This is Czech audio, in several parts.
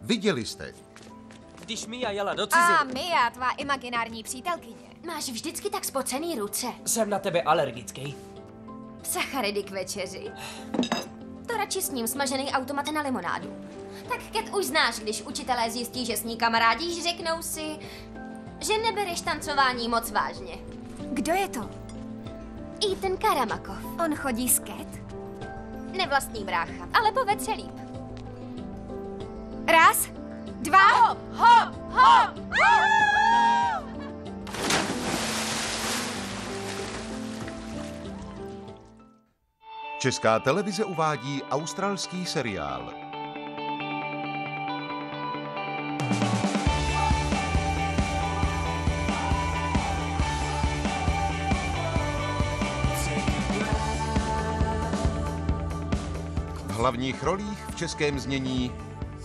Viděli jste. Když Mia jela do ciziny... A Mia, tvá imaginární přítelkyně. Máš vždycky tak spocený ruce. Jsem na tebe alergický. Sacharidy k večeři. To radši s ním smažený automat na limonádu. Tak Cat už znáš, když učitelé zjistí, že s ní kamarádíš, řeknou si, že nebereš tancování moc vážně. Kdo je to? Ethan Karamakov. On chodí s Cat? Nevlastní brácha, ale poved se líp. Raz, dva, Hop, hop, hop! Česká televize uvádí australský seriál. V hlavních rolích v českém znění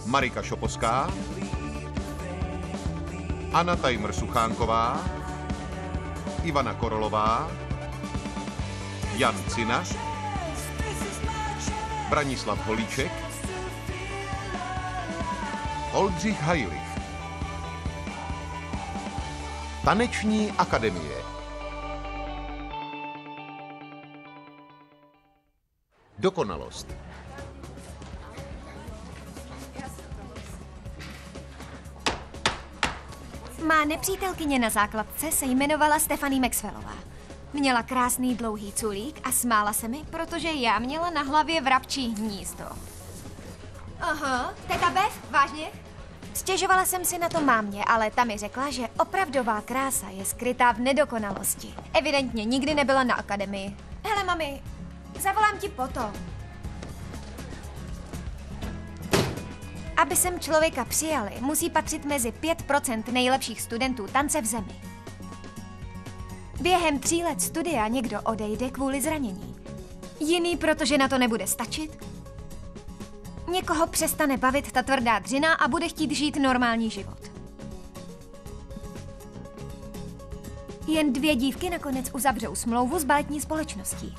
Marika Šoposká, Anna Tajmr-Suchánková, Ivana Korolová, Jan Cinař, Branislav Holíček, Oldřich Hajlich. Taneční akademie. Dokonalost. Má nepřítelkyně na základce se jmenovala Stephanie Maxwellová. Měla krásný dlouhý culík a smála se mi, protože já měla na hlavě vrabčí hnízdo. Aha, teta Beth, vážně? Stěžovala jsem si na to mámě, ale ta mi řekla, že opravdová krása je skrytá v nedokonalosti. Evidentně nikdy nebyla na akademii. Hele, mami, zavolám ti potom. Aby sem člověka přijali, musí patřit mezi 5% nejlepších studentů tance v zemi. Během 3 let studia někdo odejde kvůli zranění. Jiný, protože na to nebude stačit. Někoho přestane bavit ta tvrdá dřina a bude chtít žít normální život. Jen 2 dívky nakonec uzavřou smlouvu s baletní společností.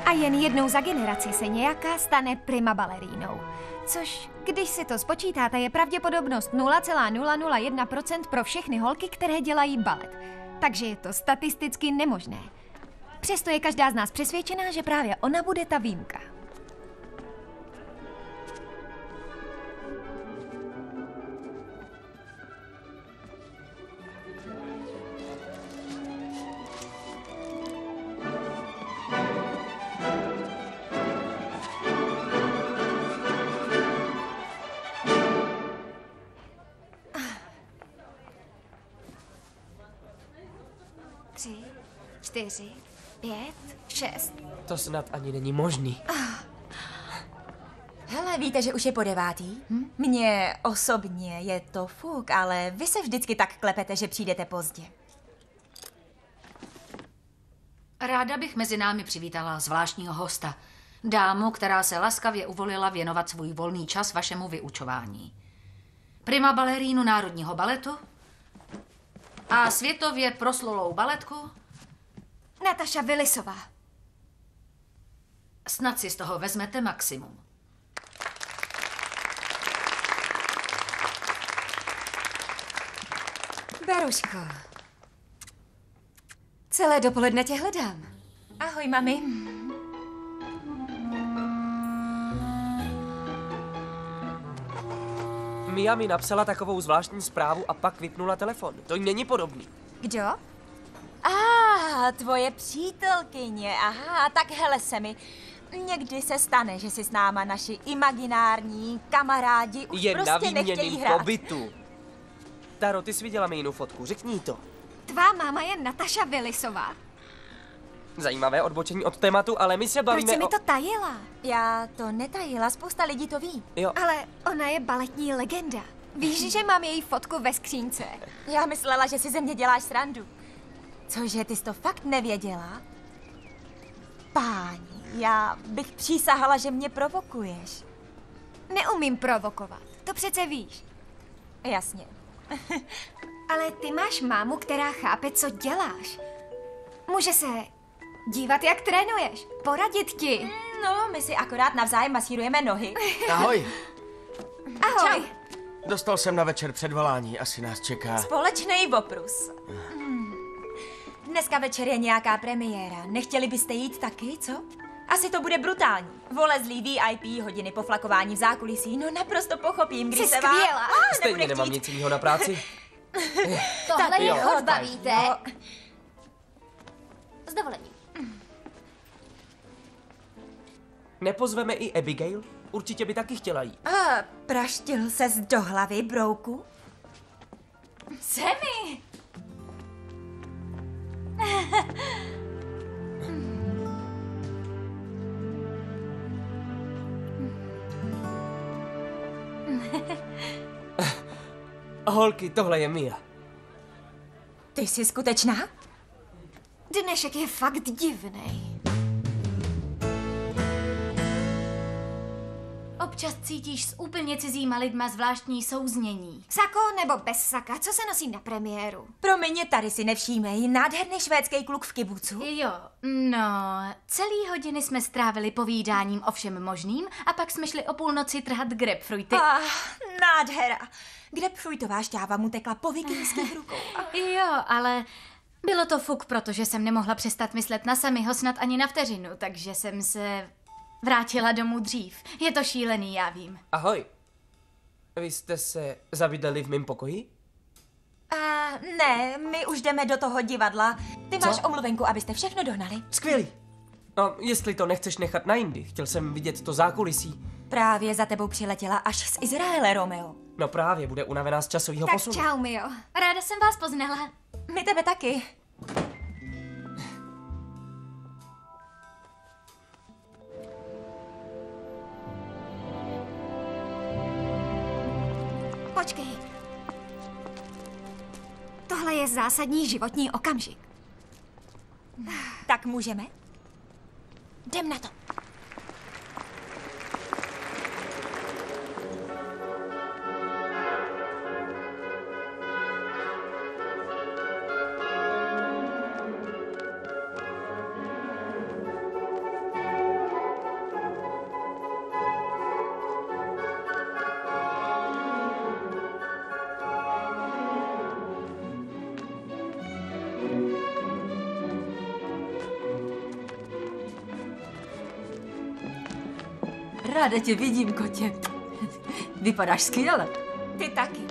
A jen jednou za generaci se nějaká stane prima balerínou. Což, když si to spočítáte, je pravděpodobnost 0,001% pro všechny holky, které dělají balet. Takže je to statisticky nemožné. Přesto je každá z nás přesvědčená, že právě ona bude ta výjimka. Tři, 4, 5, 6. To snad ani není možný. Hele, víte, že už je po 9? Mně osobně je to fuk, ale vy se vždycky tak klepete, že přijdete pozdě. Ráda bych mezi námi přivítala zvláštního hosta. Dámu, která se laskavě uvolila věnovat svůj volný čas vašemu vyučování. Prima balerínu Národního baletu a světově proslulou baletku Nataša Willisová. Snad si z toho vezmete maximum. Beruško, celé dopoledne tě hledám. Ahoj, mami. Mia mi napsala takovou zvláštní zprávu a pak vypnula telefon. To jí není podobný. Kdo? Tvoje přítelkyně, aha, tak hele se mi. Někdy se stane, že si s náma naši imaginární kamarádi už Je na prostě nechtějí výměnným hrát. pobytu. Taro, ty jsi viděla mi jinou fotku, řekni jí to. Tvá máma je Nataša Willisová. Zajímavé odbočení od tématu, ale my se Proč bavíme jsi mi to tajila? Já to netajila, spousta lidí to ví. Jo, Ale ona je baletní legenda. Víš, že mám její fotku ve skřínce? Já myslela, že si ze mě děláš srandu. Cože, ty jsi to fakt nevěděla? Páni, já bych přísahala, že mě provokuješ. Neumím provokovat, to přece víš. Jasně. Ale ty máš mámu, která chápe, co děláš. Může se dívat, jak trénuješ, poradit ti. No, my si akorát navzájem masírujeme nohy. Ahoj, Ahoj. dostal jsem na večer předvolání, asi nás čeká. Společnej oprus. Dneska večer je nějaká premiéra. Nechtěli byste jít taky, co? Asi to bude brutální. Volezlý VIP, hodiny poflakování v zákulisí. No naprosto pochopím, když Jsi se vám... skvělá. Stejně nemám nic jiného na práci. Tohle je jo, chodba, tak, víte? S dovolením. Nepozveme i Abigail? Určitě by taky chtěla jít. Praštil ses do hlavy, brouku? Semi! Holky, tohle je Mia. Ty jsi skutečná? Dnešek je fakt divnej. Občas cítíš s úplně cizíma lidma zvláštní souznění. Sako nebo bez saka, co se nosí na premiéru? Promiň, tady si nevšímej. Nádherný švédský kluk v kibucu. Jo, no, celý hodiny jsme strávili povídáním o všem možným a pak jsme šli o půlnoci trhat grapefruity. Nádhera. Grapefruitová šťáva mu tekla po vikingských rukou. Jo, ale bylo to fuk, protože jsem nemohla přestat myslet na Sammyho snad ani na vteřinu, takže jsem se vrátila domů dřív. Je to šílený, já vím. Ahoj. Vy jste se zabydleli v mém pokoji? Ne, my už jdeme do toho divadla. Ty máš omluvenku, abyste všechno dohnali. Skvělý. A jestli to nechceš nechat na jindy, chtěl jsem vidět to zákulisí. Právě za tebou přiletěla až z Izraele, Romeo. No právě, bude unavená z časového Tak posunu. čau, Mio. Ráda jsem vás poznala. My tebe taky. Počkej. Tohle je zásadní životní okamžik. Tak můžeme? Jdem na to. Ráda tě vidím, kotě. Vypadáš skvěle. Ty taky.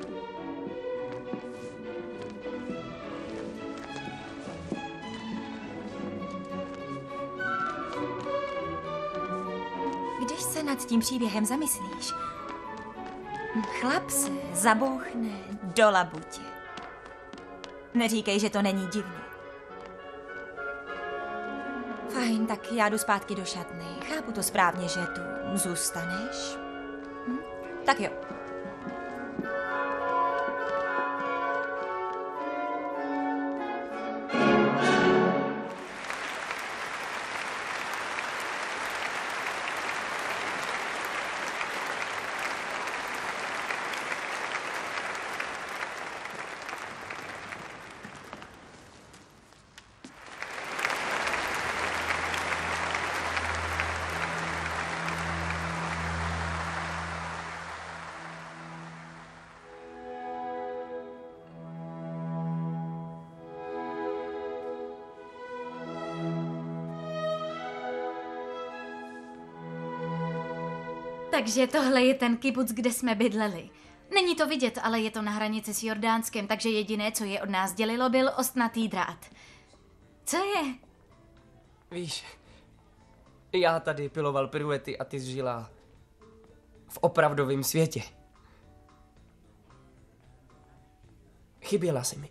Když se nad tím příběhem zamyslíš, chlap se zabouchne do labutě. Neříkej, že to není divný. Fajn, tak já jdu zpátky do šatny. Chápu to správně, že tu zůstaneš? Tak jo. Takže tohle je ten kibuc, kde jsme bydleli. Není to vidět, ale je to na hranici s Jordánskem, takže jediné, co je od nás dělilo, byl ostnatý drát. Co je? Víš, já tady piloval piruety a ty žila v opravdovém světě. Chyběla si mi.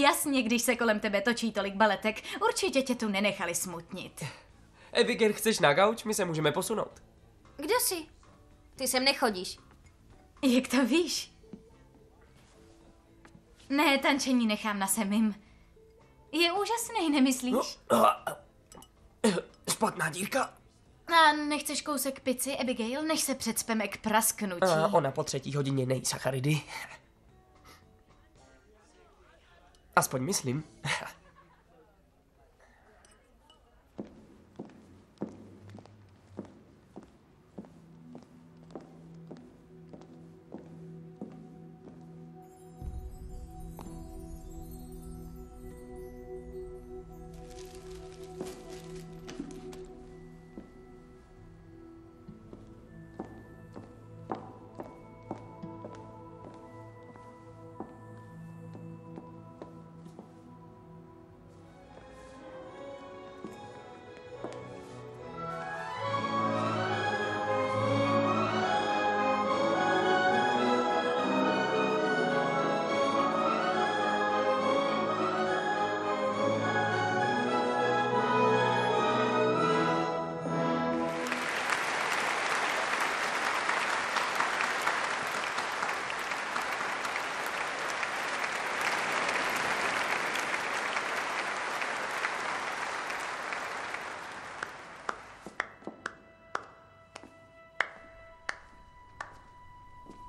Jasně, když se kolem tebe točí tolik baletek, určitě tě tu nenechali smutnit. Abigail, chceš na gauč? My se můžeme posunout. Kdo jsi? Ty sem nechodíš. Jak to víš? Ne, tančení nechám na Sammym. Je úžasný, nemyslíš? Špatná dírka. A nechceš kousek pici, Abigail, než se předspeme k prasknutí? Ona po 3. hodině nejí sacharidy. Aspoň myslím.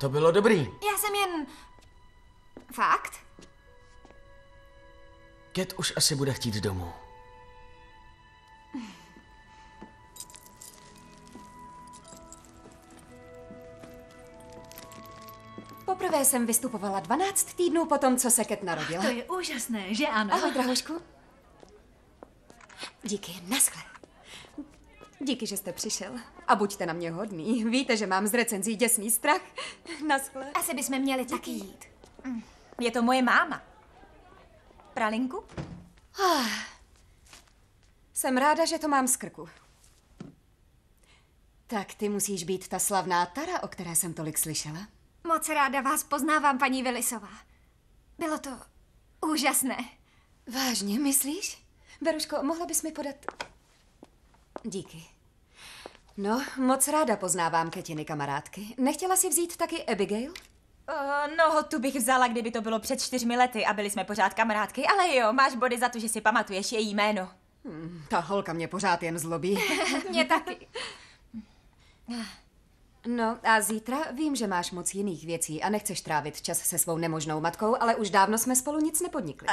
To bylo dobrý. Já jsem jen... Fakt? Cat už asi bude chtít domů. Poprvé jsem vystupovala 12 týdnů po tom, co se Cat narodila. To je úžasné, že ano? Ahoj, drahošku. Díky, naschle. Díky, že jste přišel. A buďte na mě hodný. Víte, že mám z recenzí děsný strach. Naschle. Asi bychom měli taky jít. Je to moje máma. Pralinku? Jsem ráda, že to mám z krku. Tak ty musíš být ta slavná Tara, o které jsem tolik slyšela. Moc ráda vás poznávám, paní Willisová. Bylo to úžasné. Vážně, myslíš? Beruško, mohla bys mi podat... Díky. No, moc ráda poznávám Catiny kamarádky. Nechtěla si vzít taky Abigail? No, tu bych vzala, kdyby to bylo před 4 lety a byli jsme pořád kamarádky, ale jo, máš body za to, že si pamatuješ její jméno. Ta holka mě pořád jen zlobí. Mě taky. No a zítra vím, že máš moc jiných věcí a nechceš trávit čas se svou nemožnou matkou, ale už dávno jsme spolu nic nepodnikli.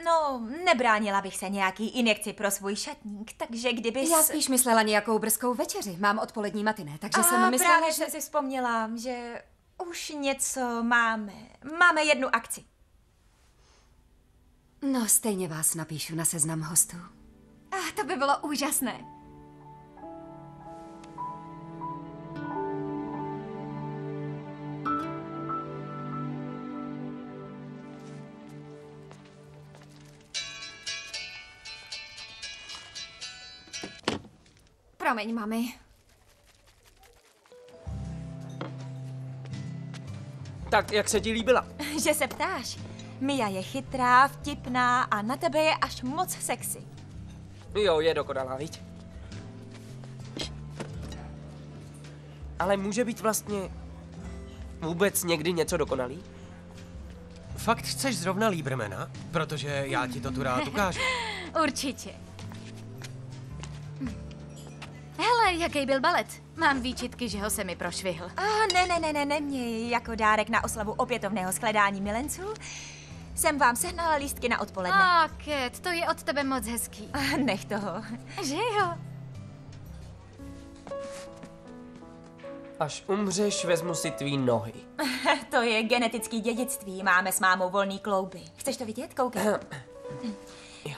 No, nebránila bych se nějaký injekci pro svůj šatník, takže kdybys... Já spíš myslela nějakou brzkou večeři. Mám odpolední matiné, takže jsem myslela, právě že... jsem si vzpomněla, že už něco máme. Máme jednu akci. No, stejně vás napíšu na seznam hostů. To by bylo úžasné. Promiň, mami. Tak, jak se ti líbila? Že se ptáš. Mia je chytrá, vtipná a na tebe je až moc sexy. Jo, je dokonalá, viď? Ale může být vlastně vůbec někdy něco dokonalý? Fakt chceš zrovna Liebermana? Protože já ti to tu rád ukážu. Určitě. Hele, jaký byl balet. Mám výčitky, že ho se mi prošvihl. Ne, mě jako dárek na oslavu opětovného shledání milenců jsem vám sehnala lístky na odpoledne. Cat, to je od tebe moc hezký. Nech toho. Že jo? Až umřeš, vezmu si tvý nohy. To je genetický dědictví. Máme s mámou volný klouby. Chceš to vidět? Koukej. Jo.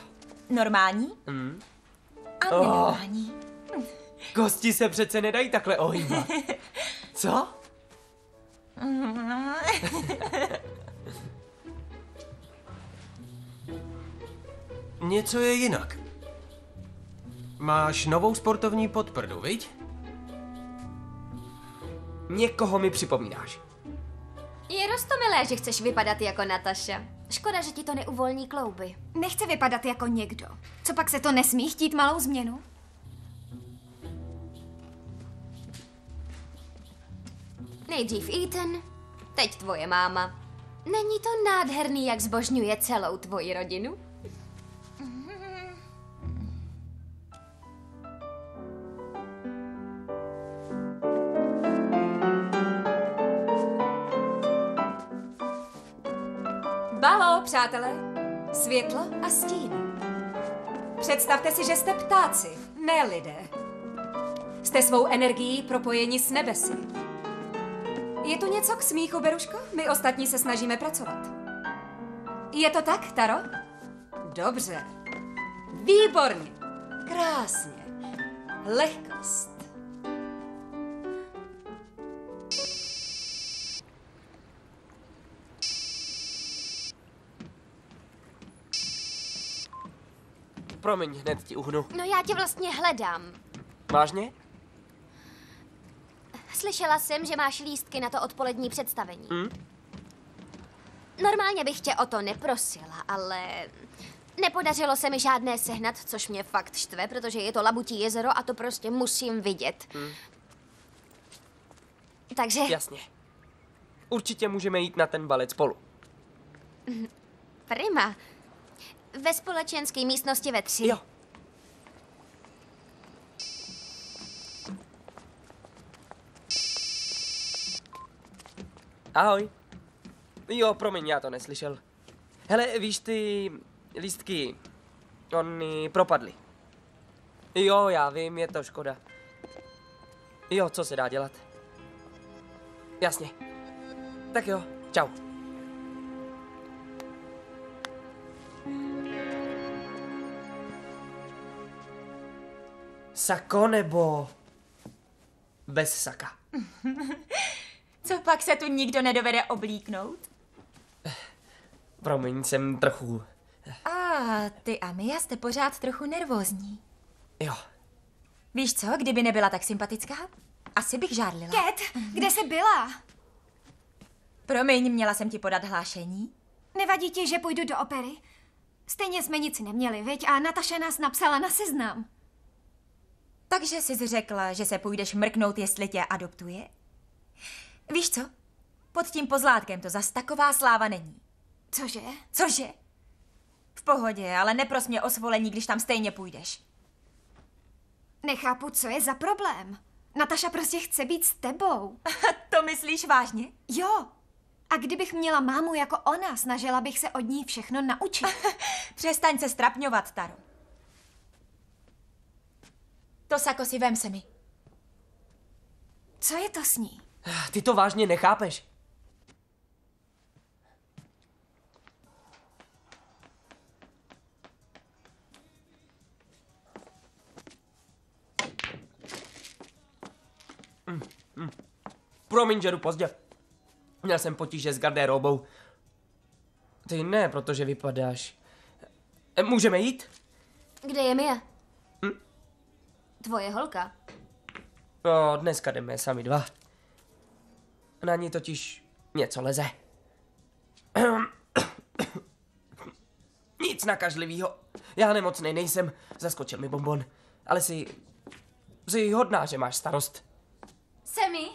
Normální? A nenormální. Kosti se přece nedají takhle ohýbat. Co? Něco je jinak. Máš novou sportovní podprdu, viď? Někoho mi připomínáš. Je roztomilé, že chceš vypadat jako Nataša. Škoda, že ti to neuvolní klouby. Nechce vypadat jako někdo. Co pak se to nesmí chtít malou změnu? Nejdřív Ethan, teď tvoje máma. Není to nádherný, jak zbožňuje celou tvoji rodinu? Balo, přátelé. Světlo a stín. Představte si, že jste ptáci, ne lidé. Jste svou energií propojeni s nebesy. Je tu něco k smíchu, Beruško? My ostatní se snažíme pracovat. Je to tak, Taro? Dobře. Výborně. Krásně. Lehkost. Promiň, hned ti uhnu. No já tě vlastně hledám. Vážně? Slyšela jsem, že máš lístky na to odpolední představení. Normálně bych tě o to neprosila, ale nepodařilo se mi žádné sehnat, což mě fakt štve, protože je to Labutí jezero a to prostě musím vidět. Takže... Jasně. Určitě můžeme jít na ten balet spolu. Prima. Ve společenské místnosti ve 3. Jo. Ahoj. Jo, promiň, já to neslyšel. Hele, víš, ty lístky, oni propadly. Jo, já vím, je to škoda. Jo, co se dá dělat? Jasně. Tak jo, čau. Sako nebo bez saka? Co pak se tu nikdo nedovede oblíknout? Promiň, jsem trochu... Ty a Mia jste pořád trochu nervózní. Jo. Víš co, kdyby nebyla tak sympatická? Asi bych žárlila. Cat, kde jsi byla? Promiň, měla jsem ti podat hlášení? Nevadí ti, že půjdu do opery? Stejně jsme nic neměli, viď? A Nataša nás napsala na seznam. Takže jsi řekla, že se půjdeš mrknout, jestli tě adoptuje? Víš co? Pod tím pozlátkem to zas taková sláva není. Cože? Cože? V pohodě, ale nepros mě o svolení, když tam stejně půjdeš. Nechápu, co je za problém. Nataša prostě chce být s tebou. To myslíš vážně? Jo. A kdybych měla mámu jako ona, snažila bych se od ní všechno naučit. Přestaň se strapňovat, Taro. To sako si vem se mi. Co je to s ní? Ty to vážně nechápeš. Promiň, že jdu pozdě. Měl jsem potíže s gardérobou. Ty ne, protože vypadáš. Můžeme jít? Kde je Mia? Tvoje holka. No, dneska jdeme sami dva. Na ní totiž něco leze. Nic nakažlivýho. Já nemocnej nejsem, zaskočil mi bonbon. Ale jsi hodná, že máš starost. Semi,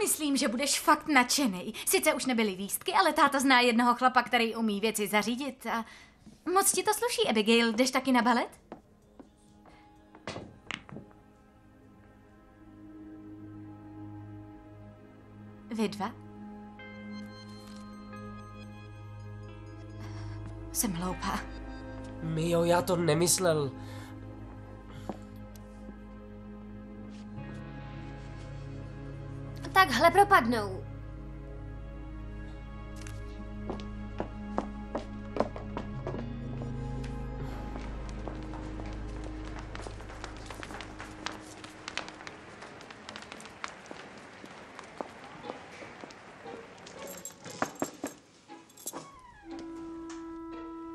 myslím, že budeš fakt nadšenej. Sice už nebyly lístky, ale táta zná jednoho chlapa, který umí věci zařídit a moc ti to sluší, Abigail. Jdeš taky na balet? Vy dva? Jsem hloupá. Mio, já to nemyslel. Takhle propadnou.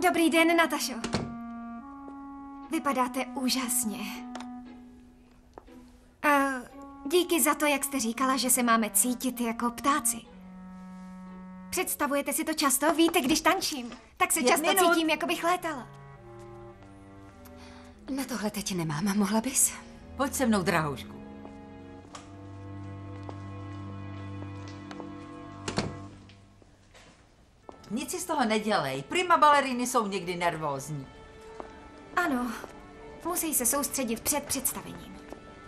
Dobrý den, Natašo. Vypadáte úžasně. Díky za to, jak jste říkala, že se máme cítit jako ptáci. Představujete si to často? Víte, když tančím, tak se často cítím, jako bych létala. Na tohle teď nemám, mohla bys? Pojď se mnou, drahoušku. Nic si z toho nedělej. Prima baleríny jsou někdy nervózní. Ano, musí se soustředit před představením.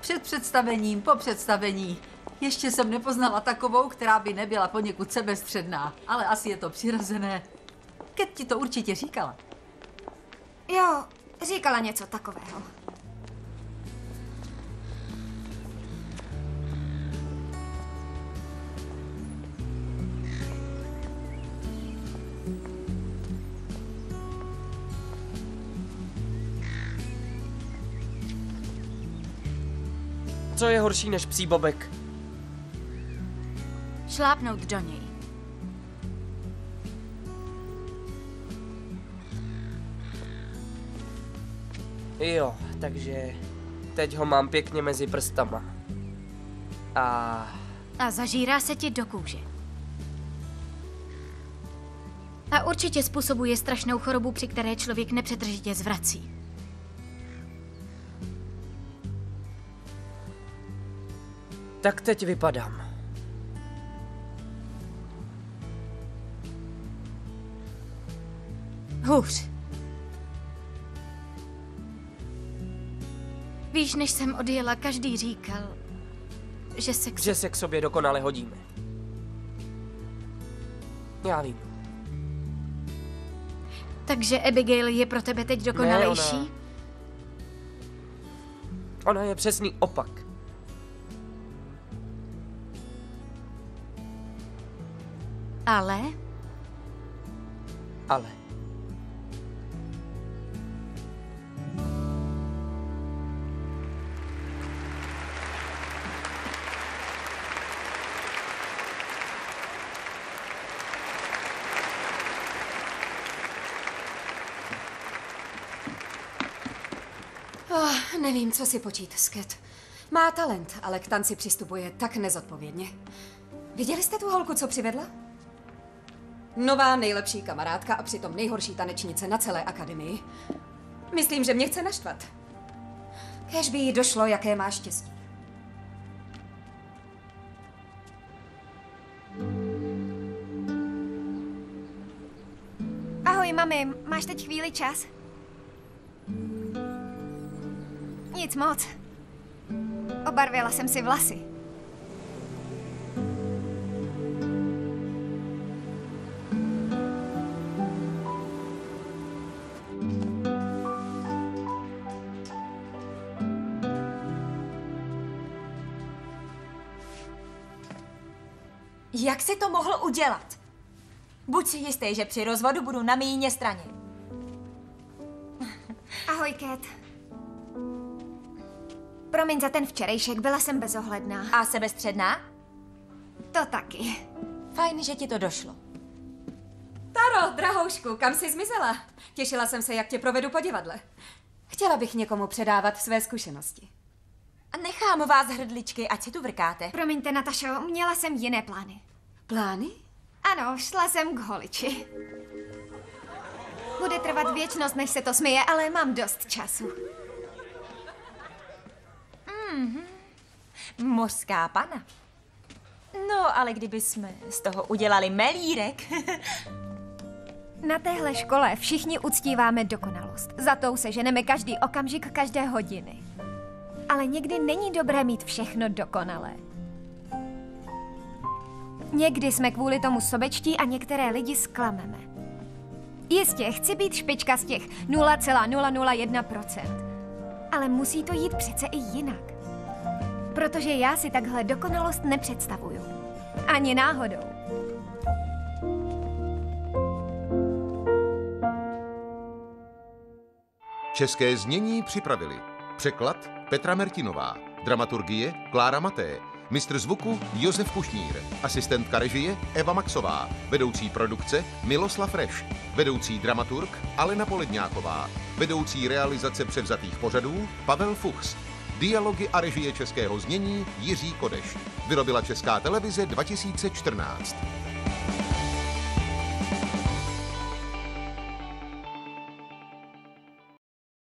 Před představením, po představení. Ještě jsem nepoznala takovou, která by nebyla poněkud sebestředná, ale asi je to přirozené. Kat ti to určitě říkala. Jo, říkala něco takového. Co je horší než psí bobek? Šlápnout do něj. Jo, takže teď ho mám pěkně mezi prstama. A zažírá se ti do kůže. A určitě způsobuje strašnou chorobu, při které člověk nepřetržitě zvrací. Tak teď vypadám. Hůř. Víš, než jsem odjela, každý říkal, že se Že se k sobě dokonale hodíme. Já vím. Takže Abigail je pro tebe teď dokonalejší? Ne, ona je přesný opak. Ale? Ale. Nevím, co si počít, Sket. Má talent, ale k tanci přistupuje tak nezodpovědně. Viděli jste tu holku, co přivedla? Nová nejlepší kamarádka a přitom nejhorší tanečnice na celé akademii. Myslím, že mě chce naštvat. Kéž by jí došlo, jaké má štěstí. Ahoj, mami, máš teď chvíli čas? Nic moc. Obarvila jsem si vlasy. Jak jsi to mohl udělat? Buď si jistý, že při rozvodu budu na mýně straně. Ahoj, Kat. Promiň za ten včerejšek, byla jsem bezohledná. A sebestředná? To taky. Fajn, že ti to došlo. Taro, drahoušku, kam jsi zmizela? Těšila jsem se, jak tě provedu po divadle. Chtěla bych někomu předávat své zkušenosti. A nechám vás hrdličky, ať si tu vrkáte. Promiňte, Natašo, měla jsem jiné plány. Plány? Ano, šla jsem k holiči. Bude trvat věčnost, než se to směje, ale mám dost času. Mořská pana. No, ale kdyby jsme z toho udělali melírek. Na téhle škole všichni uctíváme dokonalost. Za tou se ženeme každý okamžik každé hodiny. Ale někdy není dobré mít všechno dokonalé. Někdy jsme kvůli tomu sobečtí a některé lidi zklameme. Jistě, chci být špička z těch 0,001%. Ale musí to jít přece i jinak. Protože já si takhle dokonalost nepředstavuju. Ani náhodou. České znění připravili překlad Petra Mertinová, dramaturgie Klára Maté, mistr zvuku Josef Kušnír, asistentka režie Eva Maxová, vedoucí produkce Miloslav Reš, vedoucí dramaturg Alena Poledňáková, vedoucí realizace převzatých pořadů Pavel Fuchs, dialogy a režie českého znění Jiří Kodeš. Vyrobila Česká televize 2014.